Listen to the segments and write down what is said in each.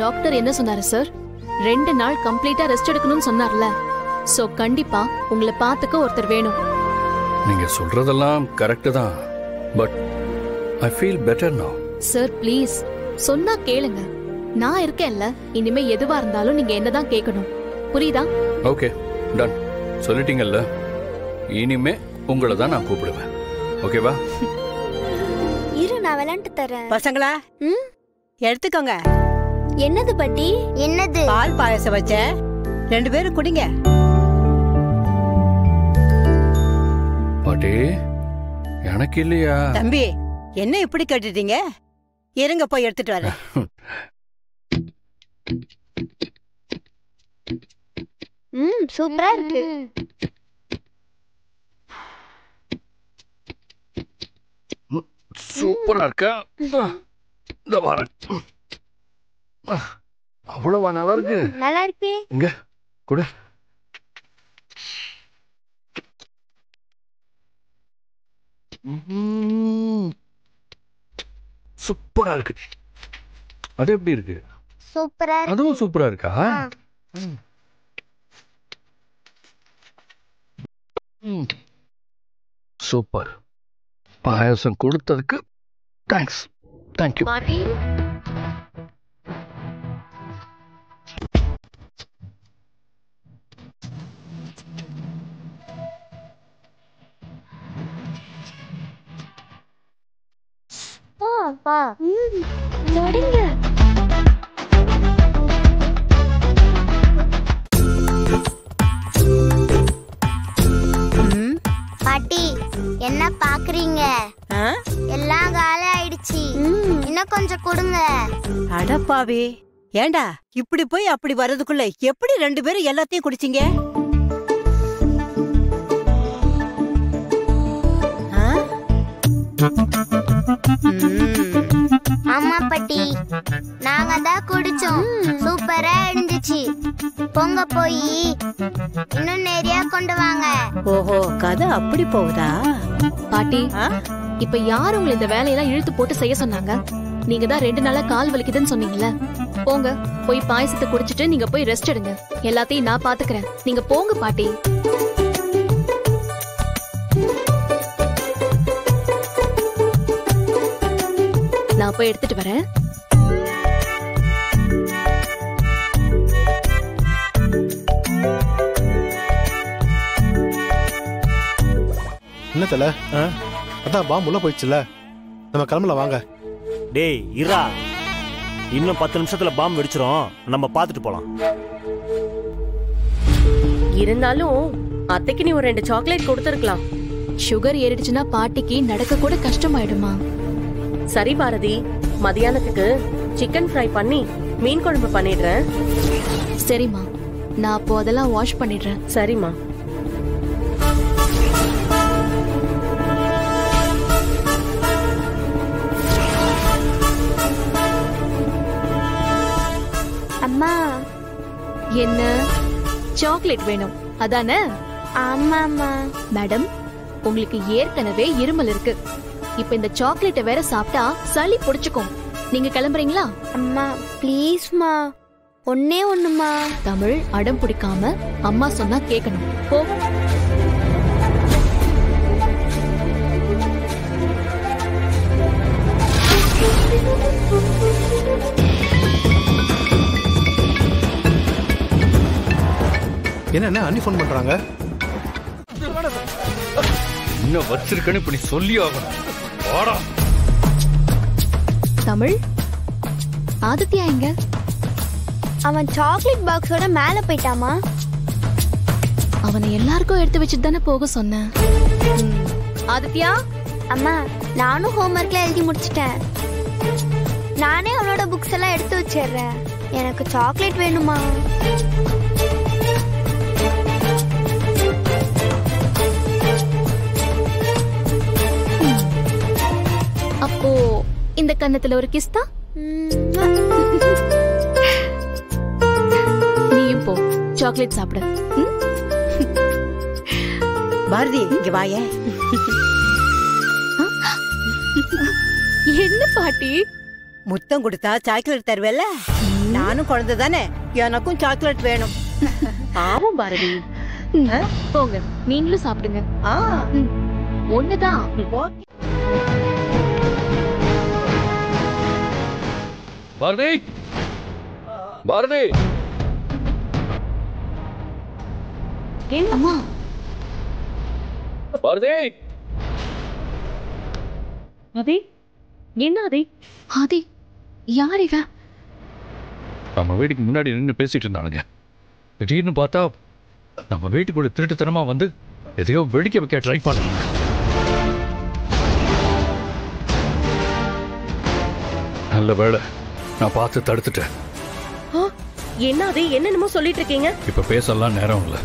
Doctor என்ன சொன்னாரு sir? 2 நாள் கம்ப்ளீட்டா ரெஸ்ட் எடுக்கணும்னு சொன்னார்ல. சோ கண்டிப்பா உங்களை பாத்துக்க ஒருத்தர் வேணும். நீங்க சொல்றதெல்லாம் கரெக்ட் தான். பட் ஐ ஃபீல் பெட்டர் நவ. சார் ப்ளீஸ் சொன்னா கேளுங்க. நான் இருக்கேன்ல. இனிமே எதுவா இருந்தாலும் நீங்க என்னதான் கேட்கணும். புரியுதா? Okay done. சொல்லிட்டீங்கல்ல, இனிமே உங்களை தான் நான் கூப்பிடுவேன். ஓகேவா? இரு, நான் விளையாண்டு தரேன். பசங்களா எடுத்துக்கோங்க. என்னது பாட்டி? என்னது? பால் பாயசம் வச்ச 2 பேரும் குடிங்க. பாட்டி எனக்கு இல்லையா? தம்பி என்ன இப்படி கேட்டுட்டீங்க? இருங்க போய் எடுத்துட்டு வரேன். சூப்பரா இருக்கு. சூப்பரா இருக்கா? இந்த வாரம் அவ்வளவா நல்லா இருக்கு? நல்லா இருக்கு. இங்க குடு. சூப்பரா இருக்கு. அது எப்படி இருக்கு? சூப்பரா இருக்கு. அதுவும் சூப்பரா இருக்கா? சூப்பர். பாயசம் கொடுத்ததுக்கு தேங்க்ஸ். தேங்க்யூ. பாட்டி என்ன பாக்குறீங்க? எல்லாம் காலி ஆயிடுச்சு. இன்னும் கொஞ்சம் கொடுங்க. அடப்பாவி, ஏண்டா இப்படி போய் அப்படி வர்றதுக்குள்ள எப்படி 2 பேரும் எல்லாத்தையும் குடிச்சீங்க? ஆமா பாட்டி, நாங்க தான் குடிச்சோம். சூப்பரா இருந்துச்சு. பொங்க போய் இன்னும் நிறைய கொண்டு வாங்க. ஓஹோ, கதை அப்படி போகுதா? பாட்டி இப்ப யார் உங்களை இந்த வேலையெல்லாம் இழுத்து போட்டு செய்ய சொன்னாங்க? நீங்க தான் 2 நாளா கால் வலிக்குதுன்னு சொன்னீங்கல்ல. போங்க, போய் பாயசத்தை குடிச்சிட்டு நீங்க போய் ரெஸ்ட் எடுங்க. எல்லாத்தையும் நான் பாத்துக்கிறேன். நீங்க போங்க பாட்டி. நான் போய் எடுத்துட்டு வரேன். என்ன தல? அதான் பாம்பு உள்ள போயிடுச்சுல, நம்ம கிளம்பல வாங்க. டேய் இரா, இன்னும் 10 நிமிஷத்துல பாம்பு வெடிச்சிரும். நம்ம பாத்துட்டு போலாம். இருந்தாலும் அத்தைக்கு நீ ஒரு 2 சாக்லேட் கொடுத்துருக்கலாம். சுகர் ஏறிடுச்சுன்னா பாட்டிக்கு நடக்க கூட கஷ்டமாயிடுமா? சரி பாரதி, மதியானத்துக்கு சிக்கன் ஃப்ரை பண்ணி மீன் குழம்பு பண்ணிடுறேன். சரிம்மா, நான் அப்போ அதெல்லாம் வாஷ் பண்ணிடுறேன். சரிம்மா. அம்மா. என்ன சாக்லேட் வேணும் அதானே? ஆமாம்மா. மேடம், உங்களுக்கு ஏற்கனவே இருமல் இருக்கு. இப்ப இந்த சாக்லேட்டை வேற சாப்பிட்டா சளி பிடிச்சுக்கும். நீங்க கிளம்புறீங்களா? அம்மா ப்ளீஸ்மா, ஒன்னே ஒண்ணுமா. தமிழ் அடம் பிடிக்காம அம்மா சொன்னா கேட்கணும். போ. என்ன அண்ணி ஃபோன் பண்றாங்க? இன்னும் வச்சிருக்கேன்னு இப்ப நீ சொல்லி ஆகணும். வாடா. தமிழ், ஆதித்யா எங்க? அவன் சாக்லேட் பாக்ஸோட மேல போயிட்டாமா. அவனை எல்லாருக்கும் எடுத்து வச்சுட்டு தானே போக சொன்னேன். ஆதித்யா. அம்மா, நானும் ஹோம்வொர்க்ல எழுதி முடிச்சிட்டேன். நானே அவனோட புக்ஸ் எல்லாம் எடுத்து வச்சிடுறேன். எனக்கு சாக்லேட் வேணுமா? அப்போ இந்த கன்னத்துல ஒரு கிஸ் தான். நீயும் போ, சாக்லேட் சாப்பிடு. பாரதி, இங்க வாயே. என்ன பாட்டி? முத்தம் கொடுத்தா சாக்லேட் தருவேல? நானும் குழந்தை தானே, எனக்கும் சாக்லேட் வேணும். பாவம் பாரதி. போங்க, நீங்களும் சாப்பிடுங்க. ஒண்ணுதான். பாரதி, பாரதி. அம்மா, பாரதி. ஆதி, என்ன ஆதி? ஆதி, யார் இவன்? நம்ம வீட்டுக்கு முன்னாடி நின்று பேசிட்டு இருந்தானுங்க. திடீர்னு பார்த்தா நம்ம வீட்டுக்குள்ள திருட்டுத்தனமா வந்து எதையோ வெடிக்க வைக்க ட்ரை பண்ணாங்க. நல்ல வேளை நான் பார்த்து தடுத்துட்டேன். என்ன ஆதி, என்னென்னமோ சொல்லிட்டு இருக்கீங்க? இப்ப பேசலாம் நேரம் இல்ல.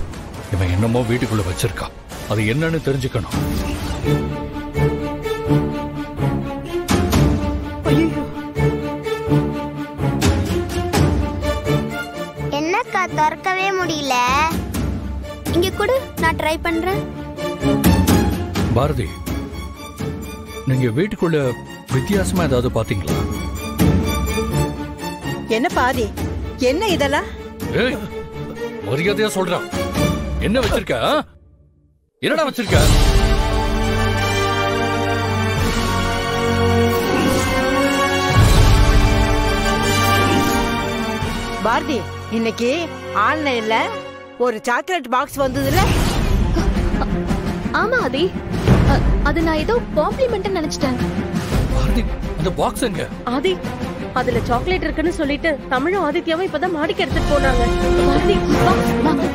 இவன் என்னமோ வீட்டுக்குள்ள வச்சிருக்கான். அது என்னன்னு தெரிஞ்சுக்கணும். என்னக்கா திறக்கவே முடியல? இங்க கூட நான் ட்ரை பண்றேன். பாரதி, நீங்க வீட்டுக்குள்ள வித்தியாசமா ஏதாவது பாத்தீங்களா? என்ன பாதி, என்ன இதெல்லாம்? ஏய், மரியாதையா சொல்றான். என்ன வச்சிருக்க? என்னடா வச்சிருக்க? பாரதி, இன்னைக்கு ஆன்லைன்ல ஒரு சாக்லேட் பாக்ஸ் வந்ததுல. ஆமா ஆதி, அது நான் ஏதோ காம்ப்ளிமெண்ட் நினைச்சிட்டேன். பாரதி, அந்த பாக்ஸ் எங்க? ஆதி, அதுல சாக்லேட் இருக்குன்னு சொல்லிட்டு தமிழும் ஆதித்யாவும் இப்பதான் மாடிக்கு எடுத்துட்டு போனாங்க. பாரதி, வா, வாங்க.